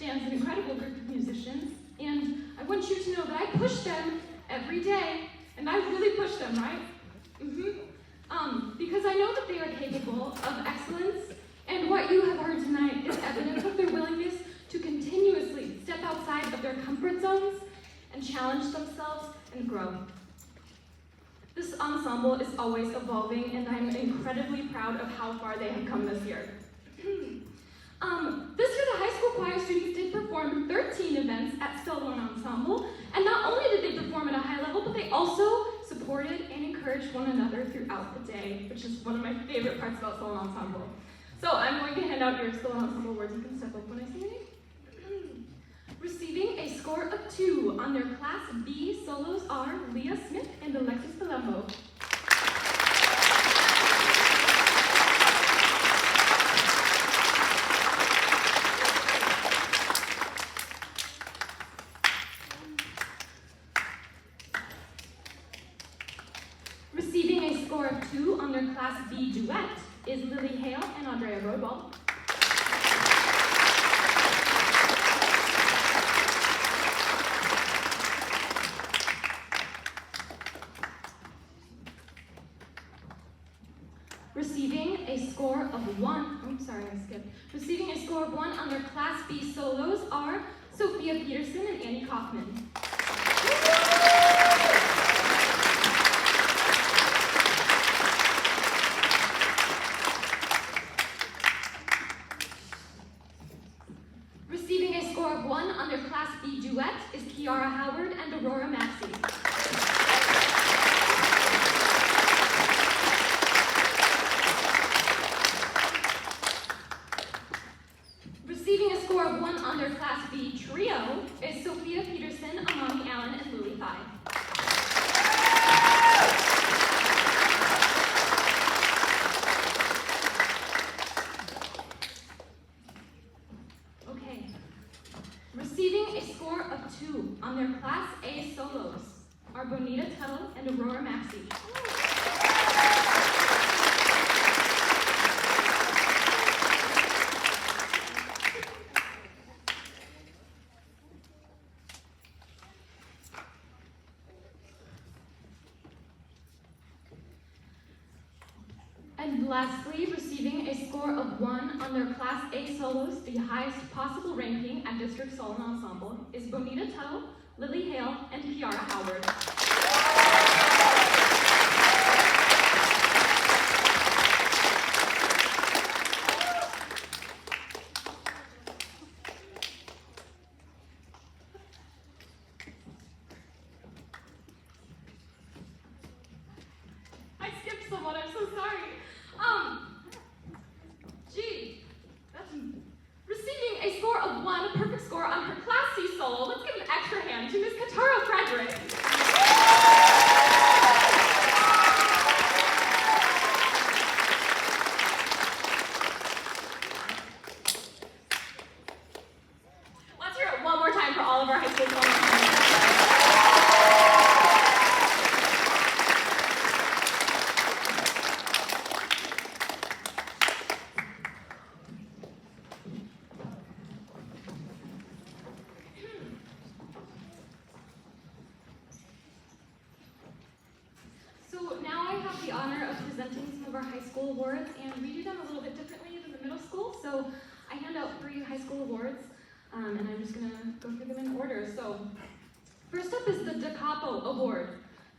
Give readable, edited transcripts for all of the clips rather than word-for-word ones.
stands an incredible group of musicians, and I want you to know that I push them every day, and I really push them, right? Because I know that they are capable of excellence, and what you have heard tonight is evidence of their willingness to continuously step outside of their comfort zones and challenge themselves and grow. This ensemble is always evolving, and I'm incredibly proud of how far they have come this year. This year, the high school choir students did perform 13 events at Solo and Ensemble, and not only did they perform at a high level, but they also supported and encouraged one another throughout the day, which is one of my favorite parts about Solo and Ensemble. So I'm going to hand out your Solo and Ensemble awards. You can step up when I say your name. Receiving a score of 2 on their Class B solos are Ladysmith and Alexis Palumbo. Receiving a score of 2 on their Class B duet is Lily Hale and Andrea Rodwald. Receiving a score of 1, Receiving a score of 1 on their Class B solos are Sophia Peterson and Annie Kaufman. Receiving a score of 1 on their Class B duet is Kiara Howard and Aurora Maxey. Receiving a score of 1 on their Class B trio is Sophia Peterson, Amani Allen, and Lily Thigh. Okay. Receiving a score of 2 on their Class A solos are Bonita Tuttle and Aurora Maxey. And lastly, receiving a score of 1 on their Class A solos, the highest possible ranking at District Solo and Ensemble, is Bonita Tuttle, Lily Hale, and Kiara Howard. I skipped someone, I'm so sorry. Receiving a score of 1, a perfect score on her Class C solo. Let's give an extra hand to Miss Katara Frederick. Let's hear it one more time for all of our high school students. So now I have the honor of presenting some of our high school awards, and we do them a little bit differently than the middle school. So I hand out 3 high school awards, and I'm just gonna go through them in order. So first up is the Da Capo Award.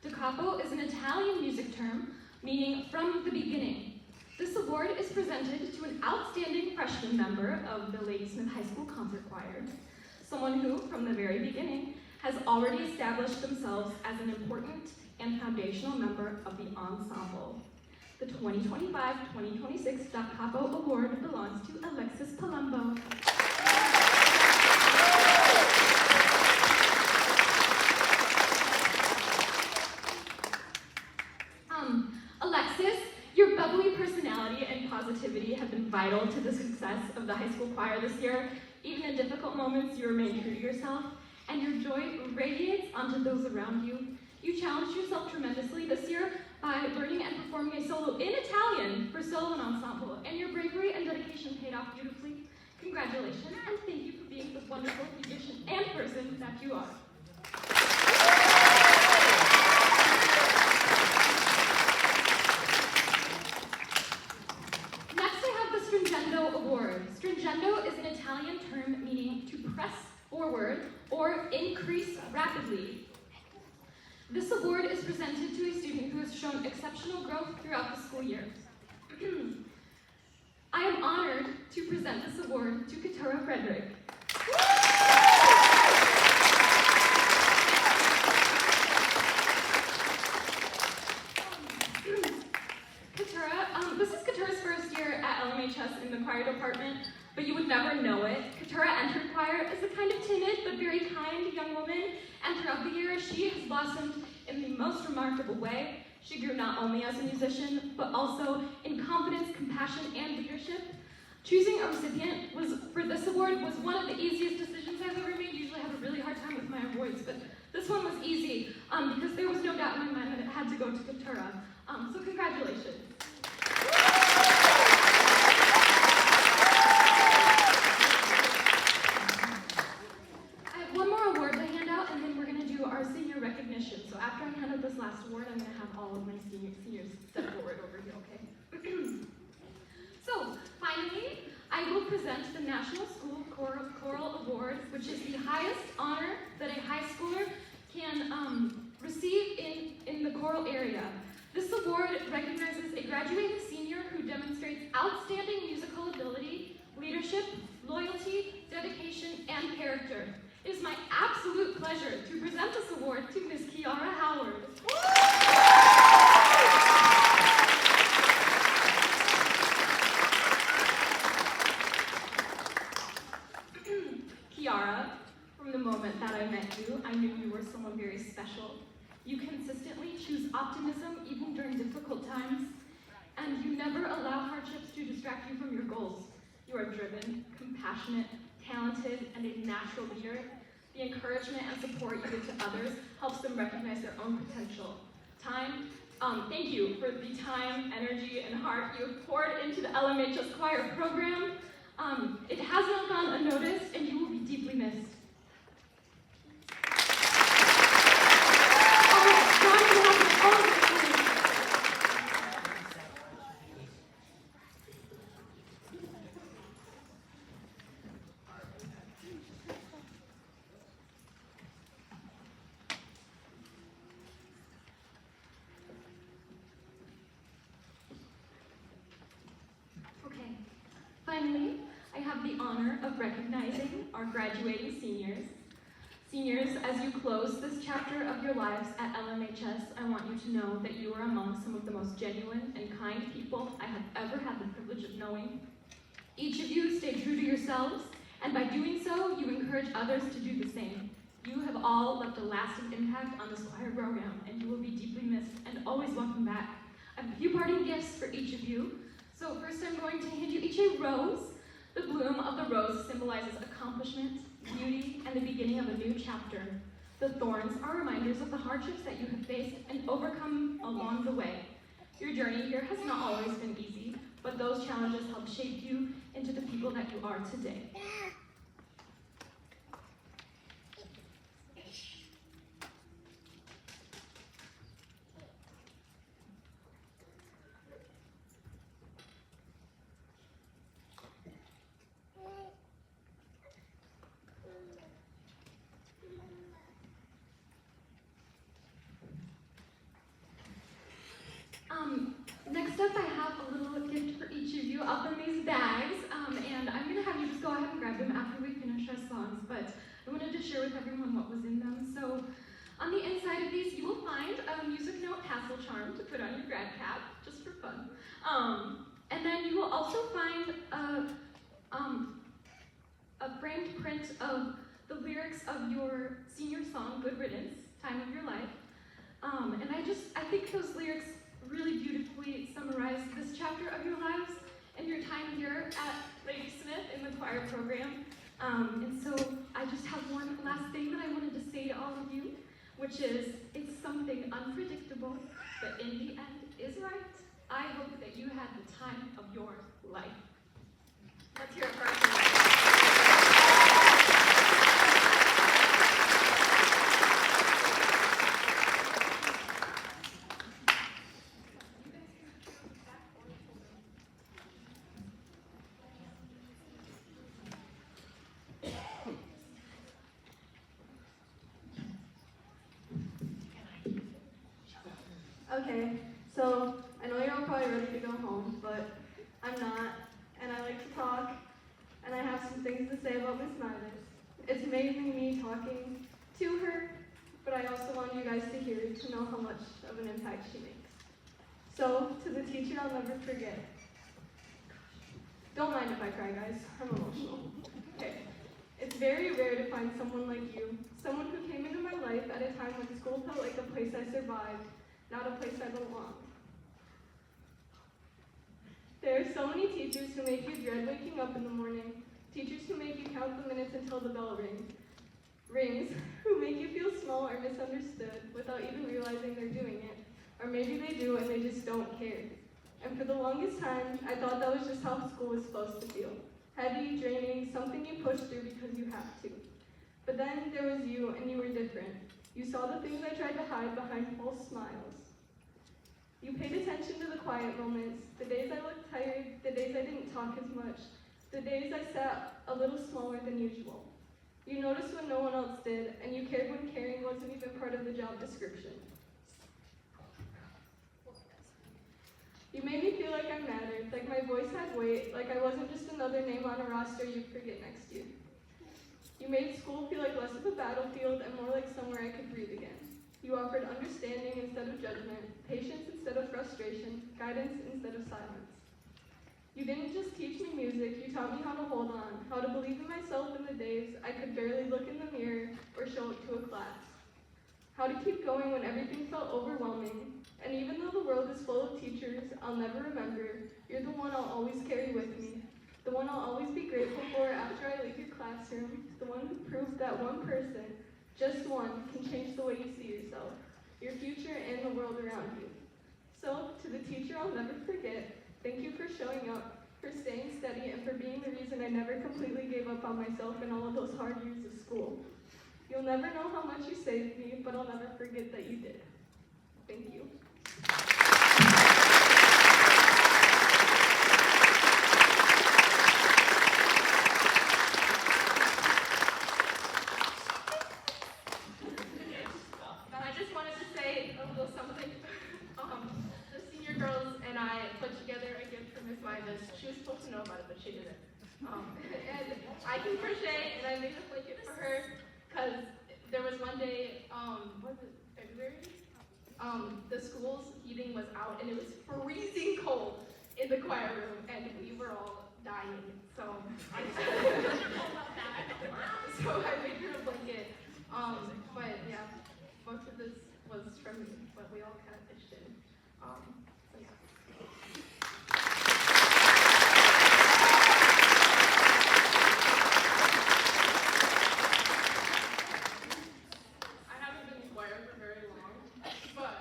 Da Capo is an Italian music term meaning from the beginning. This award is presented to an outstanding freshman member of the Ladysmith High School Concert Choir, someone who, from the very beginning, has already established themselves as an important and foundational member of the ensemble. The 2025-2026 Da Capo Award belongs to Alexis Palumbo. Alexis, your bubbly personality and positivity have been vital to the success of the high school choir this year. Even in difficult moments, you remain true to yourself, and your joy radiates onto those around you. You challenged yourself tremendously this year by learning and performing a solo in Italian for Solo and Ensemble, and your bravery and dedication paid off beautifully. Congratulations. congratulations, and thank you for being the wonderful musician and person that you are. Next, I have the Stringendo Award. Stringendo is an Italian term meaning to press forward or increase rapidly. This award is presented to a student who has shown exceptional growth throughout the school year. I am honored to present this award to Keturah Frederick. Keturah, this is Keturah's first year at LMHS in the choir department, but you would never know it. Keturah entered choir as a kind of timid but very kind young woman, and throughout the year she has blossomed in the most remarkable way. She grew not only as a musician, but also in confidence, compassion, and leadership. Choosing a recipient for this award was one of the easiest decisions I've ever made. Usually I have a really hard time with my awards, but this one was easy because there was no doubt in my mind that it had to go to Keturah. So congratulations. I have one more award to hand out, and then we're going to do our senior recognition. So after I hand out this last award, I'm going to have all of my seniors step forward over here, okay? So, finally, I will present the National School Choral Award, which is the highest honor that a high schooler can receive in the choral area. This award recognizes a graduating senior who demonstrates outstanding musical ability, leadership, loyalty, dedication, and character. It is my absolute pleasure to present this award to Ms. Kiara Howard. Kiara, from the moment that I met you, I knew you were someone very special. You consistently choose optimism even during difficult times, and you never allow hardships to distract you from your goals. You are driven, compassionate, talented, and a natural leader. The encouragement and support you give to others helps them recognize their own potential. Thank you for the time, energy, and heart you have poured into the LMHS choir program. It has not gone unnoticed, and you will be deeply missed. Finally, I have the honor of recognizing our graduating seniors. Seniors, as you close this chapter of your lives at LMHS, I want you to know that you are among some of the most genuine and kind people I have ever had the privilege of knowing. Each of you stay true to yourselves, and by doing so, you encourage others to do the same. You have all left a lasting impact on this choir program, and you will be deeply missed and always welcome back. I have a few parting gifts for each of you. So first I'm going to hand you each a rose. The bloom of the rose symbolizes accomplishment, beauty, and the beginning of a new chapter. The thorns are reminders of the hardships that you have faced and overcome along the way. Your journey here has not always been easy, but those challenges help shape you into the people that you are today. Next up, I have a little gift for each of you up in these bags, and I'm going to have you just go ahead and grab them after we finish our songs, but I wanted to share with everyone what was in them. So, on the inside of these, you will find a music note tassel charm to put on your grad cap, just for fun. And then you will also find a framed print of the lyrics of your senior song, Good Riddance, Time of Your Life. And I think those lyrics really beautifully summarize this chapter of your lives and your time here at Ladysmith in the choir program. And so I just have one last thing that I wanted to say to all of you, which is, it's something unpredictable, but in the end is right. I hope that you had the time of your life. Let's hear it for ourselves. Okay, so I know you're all probably ready to go home, but I'm not, and I like to talk, and I have some things to say about Miss Myers. It's mainly me talking to her, but I also want you guys to hear to know how much of an impact she makes. So, to the teacher I'll never forget. Don't mind if I cry, guys. I'm emotional. Okay. It's very rare to find someone like you, someone who came into my life at a time when school felt like a place I survived, not a place I belonged. There are so many teachers who make you dread waking up in the morning, teachers who make you count the minutes until the bell rings, who make you feel small or misunderstood without even realizing they're doing it. Or maybe they do and they just don't care. And for the longest time, I thought that was just how school was supposed to feel. Heavy, draining, something you push through because you have to. But then there was you, and you were different. You saw the things I tried to hide behind false smiles. You paid attention to the quiet moments, the days I looked tired, the days I didn't talk as much, the days I sat a little smaller than usual. You noticed when no one else did, and you cared when caring wasn't even part of the job description. You made me feel like I mattered, like my voice had weight, like I wasn't just another name on a roster you'd forget next year. You made school feel like less of a battlefield and more like somewhere I could breathe again. You offered understanding instead of judgment, patience instead of frustration, guidance instead of silence. You didn't just teach me music, you taught me how to hold on, how to believe in myself in the days I could barely look in the mirror or show up to a class. How to keep going when everything felt overwhelming. And even though the world is full of teachers I'll never remember, you're the one I'll always carry with me. The one I'll always be grateful for after I leave your classroom. The one who proved that one person, just one, can change the way you see yourself, your future, and the world around you. So, to the teacher I'll never forget, thank you for showing up, for staying steady, and for being the reason I never completely gave up on myself in all of those hard years of school. You'll never know how much you saved me, but I'll never forget that you did. Thank you. I just wanted to say a little something. The senior girls and I put together a gift for Miss Myers. She was supposed to know about it, but she didn't. And I can crochet, and I made a blanket for her because there was one day, was it February? The school's heating was out, and it was freezing cold in the choir room, and we were all dying. So I made her a blanket. But yeah, most of this was from me, but we all kind of pitched in. So yeah. I haven't been in choir for very long, but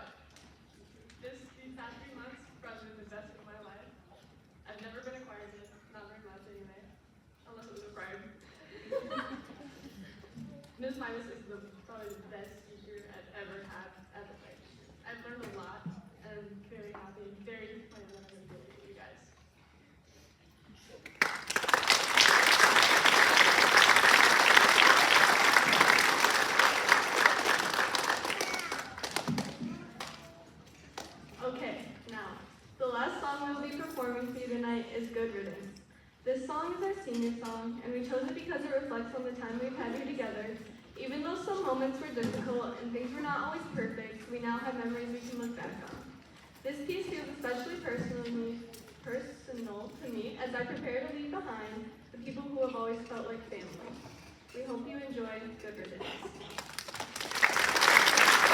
these past 3 months have been the best of my life. I've never been a choir kid, not very much anyway, unless it was required. Ms. Myers is probably the best teacher I've ever had as a church. I've learned a lot, and I'm very happy and very disappointed that I'm going to do it with you guys. Okay, now, the last song we'll be performing for you tonight is Good Riddance. This song is our senior song, and we chose it because it reflects on the time we've had here together. Even though some moments were difficult and things were not always perfect, we now have memories we can look back on. This piece feels especially personal to me as I prepare to leave behind the people who have always felt like family. We hope you enjoy Good Riddance.